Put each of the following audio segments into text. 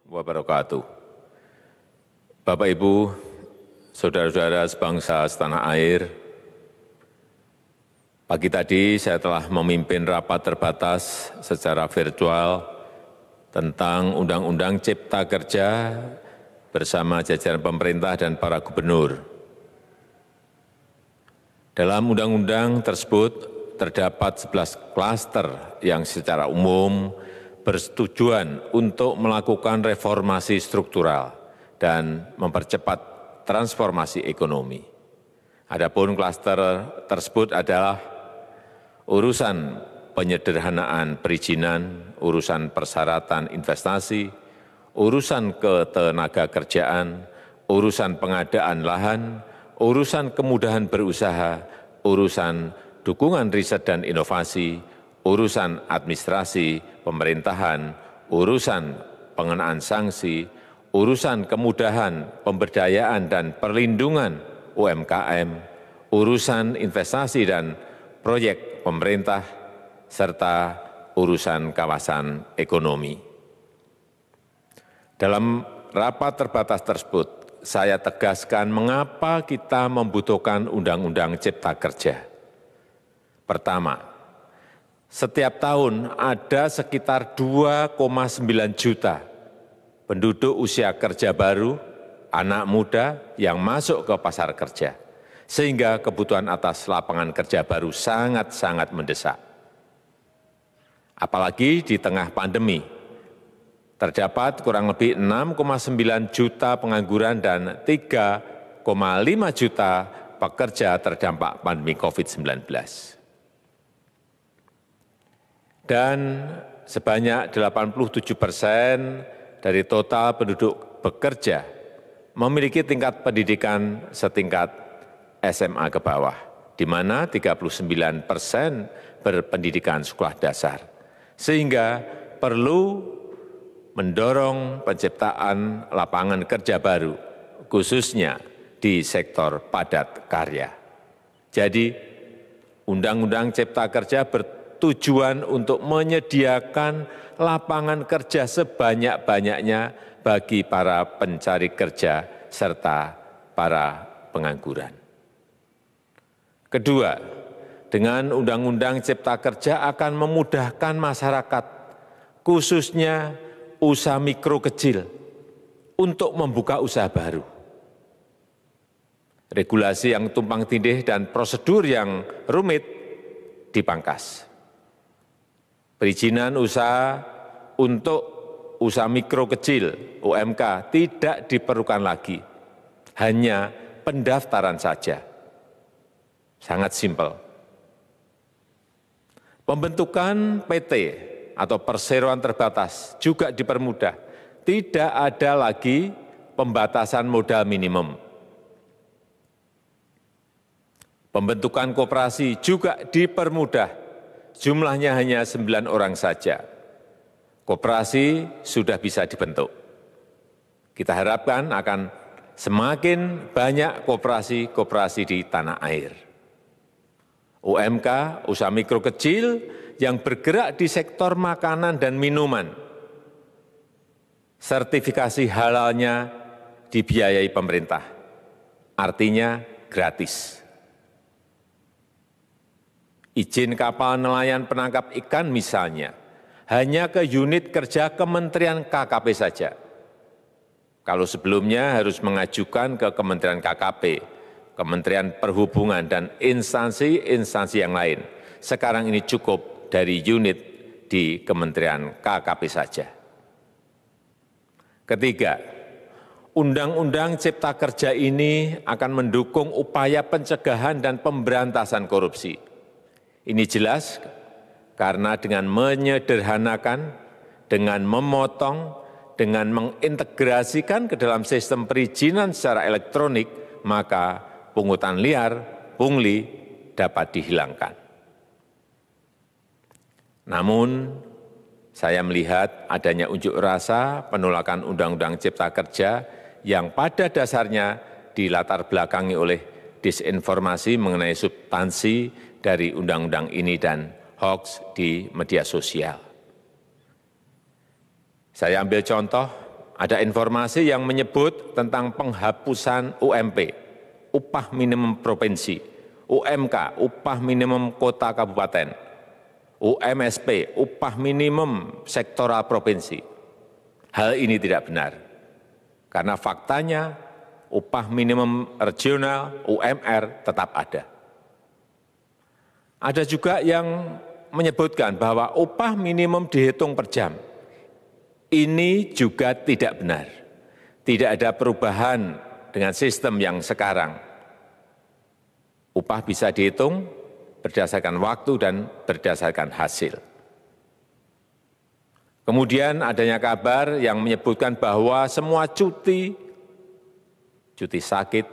wabarakatuh. Bapak, Ibu, saudara-saudara sebangsa setanah air, pagi tadi saya telah memimpin rapat terbatas secara virtual tentang Undang-Undang Cipta Kerja bersama jajaran pemerintah dan para gubernur. Dalam undang-undang tersebut terdapat 11 klaster yang secara umum bertujuan untuk melakukan reformasi struktural dan mempercepat transformasi ekonomi. Adapun klaster tersebut adalah urusan penyederhanaan perizinan, urusan persyaratan investasi, urusan ketenagakerjaan, urusan pengadaan lahan, urusan kemudahan berusaha, urusan dukungan riset dan inovasi, urusan administrasi pemerintahan, urusan pengenaan sanksi, urusan kemudahan pemberdayaan dan perlindungan UMKM, urusan investasi dan proyek pemerintah, serta urusan kawasan ekonomi. Dalam rapat terbatas tersebut, saya tegaskan mengapa kita membutuhkan Undang-Undang Cipta Kerja. Pertama, setiap tahun ada sekitar 2,9 juta penduduk usia kerja baru, anak muda yang masuk ke pasar kerja, sehingga kebutuhan atas lapangan kerja baru sangat-sangat mendesak. Apalagi di tengah pandemi, terdapat kurang lebih 6,9 juta pengangguran dan 3,5 juta pekerja terdampak pandemi COVID-19. Dan sebanyak 87% dari total penduduk bekerja memiliki tingkat pendidikan setingkat SMA ke bawah, di mana 39% berpendidikan sekolah dasar, sehingga perlu mendorong penciptaan lapangan kerja baru, khususnya di sektor padat karya. Jadi, Undang-Undang Cipta Kerja bertujuan untuk menyediakan lapangan kerja sebanyak-banyaknya bagi para pencari kerja serta para pengangguran. Kedua, dengan Undang-Undang Cipta Kerja akan memudahkan masyarakat, khususnya usaha mikro kecil, untuk membuka usaha baru. Regulasi yang tumpang tindih dan prosedur yang rumit dipangkas. Perizinan usaha untuk usaha mikro kecil (UMK) tidak diperlukan lagi, hanya pendaftaran saja. Sangat simpel. Pembentukan PT atau perseroan terbatas juga dipermudah. Tidak ada lagi pembatasan modal minimum. Pembentukan koperasi juga dipermudah. Jumlahnya hanya 9 orang saja. Koperasi sudah bisa dibentuk. Kita harapkan akan semakin banyak koperasi-koperasi di tanah air. UMK, usaha mikro kecil, yang bergerak di sektor makanan dan minuman, sertifikasi halalnya dibiayai pemerintah, artinya gratis. Izin kapal nelayan penangkap ikan misalnya, hanya ke unit kerja Kementerian KKP saja. Kalau sebelumnya harus mengajukan ke Kementerian KKP, Kementerian Perhubungan, dan instansi-instansi yang lain, sekarang ini cukup dari unit di Kementerian KKP saja. Ketiga, Undang-Undang Cipta Kerja ini akan mendukung upaya pencegahan dan pemberantasan korupsi. Ini jelas karena dengan menyederhanakan, dengan memotong, dengan mengintegrasikan ke dalam sistem perizinan secara elektronik, maka pungutan liar, pungli dapat dihilangkan. Namun, saya melihat adanya unjuk rasa penolakan Undang-Undang Cipta Kerja yang pada dasarnya dilatar belakangi oleh disinformasi mengenai substansi dari undang-undang ini dan hoax di media sosial. Saya ambil contoh ada informasi yang menyebut tentang penghapusan UMP, upah minimum provinsi, UMK, upah minimum kota kabupaten, UMSP, upah minimum sektoral provinsi. Hal ini tidak benar, karena faktanya upah minimum regional, UMR, tetap ada. Ada juga yang menyebutkan bahwa upah minimum dihitung per jam. Ini juga tidak benar. Tidak ada perubahan dengan sistem yang sekarang. Upah bisa dihitung berdasarkan waktu dan berdasarkan hasil. Kemudian adanya kabar yang menyebutkan bahwa semua cuti sakit,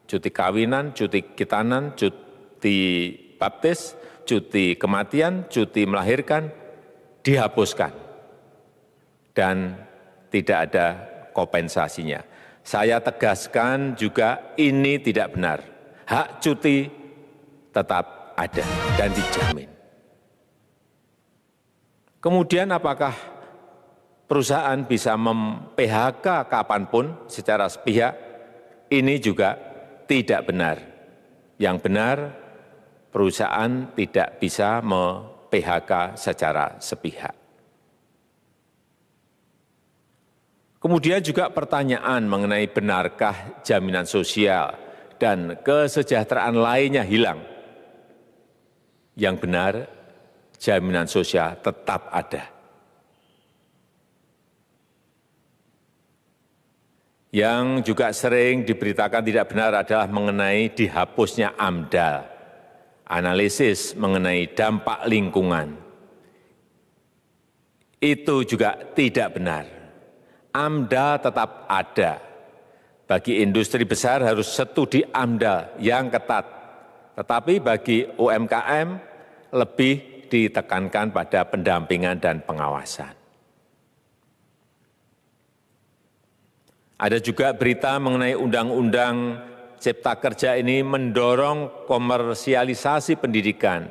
cuti kawinan, cuti khitanan, cuti baptis, cuti kematian, cuti melahirkan, dihapuskan. Dan tidak ada kompensasinya. Saya tegaskan juga ini tidak benar. Hak cuti tetap ada dan dijamin. Kemudian apakah perusahaan bisa mem-PHK kapanpun secara sepihak? Ini juga tidak benar. Yang benar, perusahaan tidak bisa mem-PHK secara sepihak. Kemudian juga pertanyaan mengenai benarkah jaminan sosial dan kesejahteraan lainnya hilang. Yang benar, jaminan sosial tetap ada. Yang juga sering diberitakan tidak benar adalah mengenai dihapusnya AMDAL, analisis mengenai dampak lingkungan. Itu juga tidak benar. AMDAL tetap ada. Bagi industri besar harus studi AMDAL yang ketat. Tetapi bagi UMKM lebih ditekankan pada pendampingan dan pengawasan. Ada juga berita mengenai Undang-Undang Cipta Kerja ini mendorong komersialisasi pendidikan.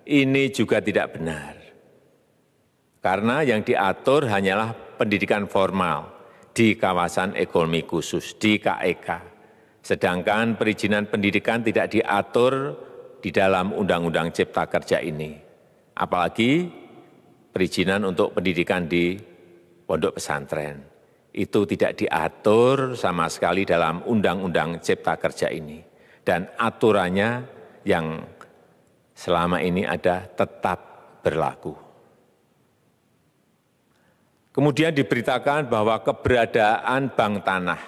Ini juga tidak benar. Karena yang diatur hanyalah pendidikan formal di kawasan ekonomi khusus, di KEK. Sedangkan perizinan pendidikan tidak diatur di dalam Undang-Undang Cipta Kerja ini. Apalagi perizinan untuk pendidikan di pondok pesantren. Itu tidak diatur sama sekali dalam Undang-Undang Cipta Kerja ini. Dan aturannya yang selama ini ada tetap berlaku. Kemudian diberitakan bahwa keberadaan bank tanah.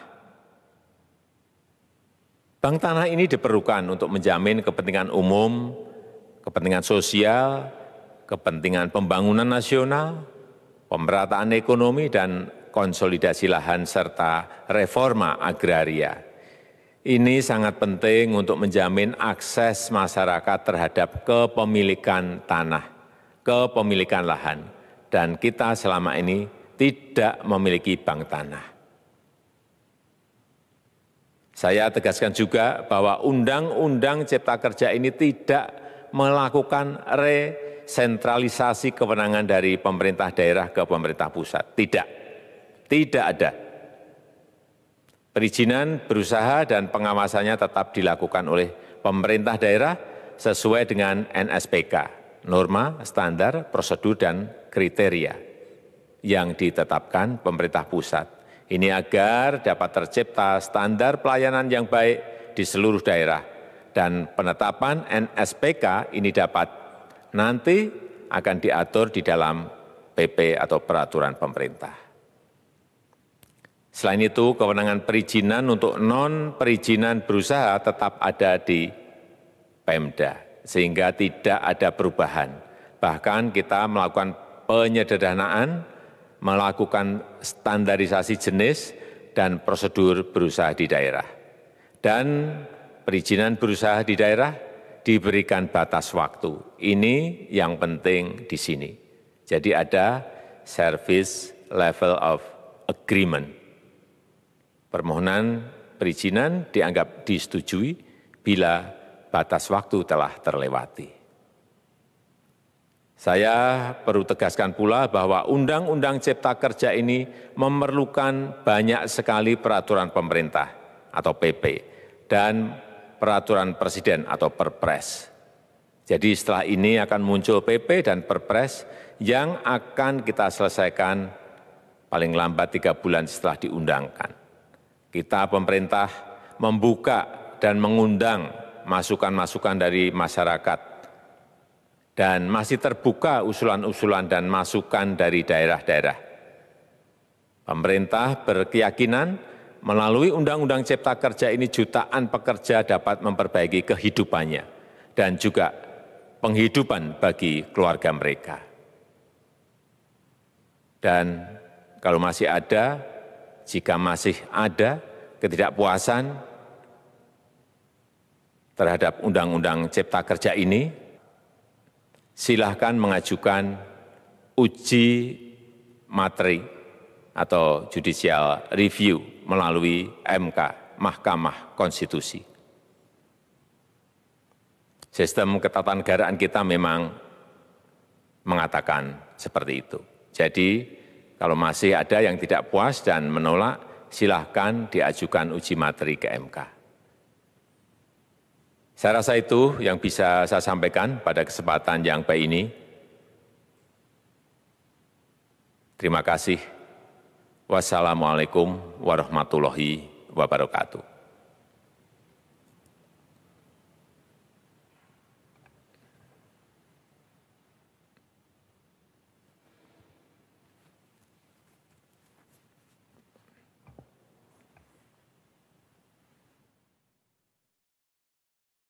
Bank tanah ini diperlukan untuk menjamin kepentingan umum, kepentingan sosial, kepentingan pembangunan nasional, pemerataan ekonomi, dan konsolidasi lahan serta reforma agraria. Ini sangat penting untuk menjamin akses masyarakat terhadap kepemilikan tanah, kepemilikan lahan. Dan kita selama ini tidak memiliki bank tanah. Saya tegaskan juga bahwa Undang-Undang Cipta Kerja ini tidak melakukan resentralisasi kewenangan dari pemerintah daerah ke pemerintah pusat. Tidak ada. Perizinan berusaha dan pengawasannya tetap dilakukan oleh pemerintah daerah sesuai dengan NSPK. Norma, standar, prosedur, dan kriteria yang ditetapkan pemerintah pusat. Ini agar dapat tercipta standar pelayanan yang baik di seluruh daerah. Dan penetapan NSPK ini dapat nanti akan diatur di dalam PP atau peraturan pemerintah. Selain itu, kewenangan perizinan untuk non-perizinan berusaha tetap ada di Pemda. Sehingga tidak ada perubahan. Bahkan kita melakukan penyederhanaan, melakukan standarisasi jenis dan prosedur berusaha di daerah. Dan perizinan berusaha di daerah diberikan batas waktu. Ini yang penting di sini. Jadi ada service level of agreement. Permohonan perizinan dianggap disetujui bila batas waktu telah terlewati. Saya perlu tegaskan pula bahwa Undang-Undang Cipta Kerja ini memerlukan banyak sekali peraturan pemerintah atau PP dan peraturan presiden atau Perpres. Jadi setelah ini akan muncul PP dan Perpres yang akan kita selesaikan paling lambat 3 bulan setelah diundangkan. Kita pemerintah membuka dan mengundang masukan-masukan dari masyarakat dan masih terbuka usulan-usulan dan masukan dari daerah-daerah. Pemerintah berkeyakinan melalui Undang-Undang Cipta Kerja ini jutaan pekerja dapat memperbaiki kehidupannya dan juga penghidupan bagi keluarga mereka. Dan kalau masih ada, jika masih ada ketidakpuasan terhadap Undang-Undang Cipta Kerja ini, silahkan mengajukan uji materi atau judicial review melalui MK, Mahkamah Konstitusi. Sistem ketatanegaraan kita memang mengatakan seperti itu. Jadi, kalau masih ada yang tidak puas dan menolak, silahkan diajukan uji materi ke MK. Saya rasa itu yang bisa saya sampaikan pada kesempatan yang baik ini. Terima kasih. Wassalamualaikum warahmatullahi wabarakatuh.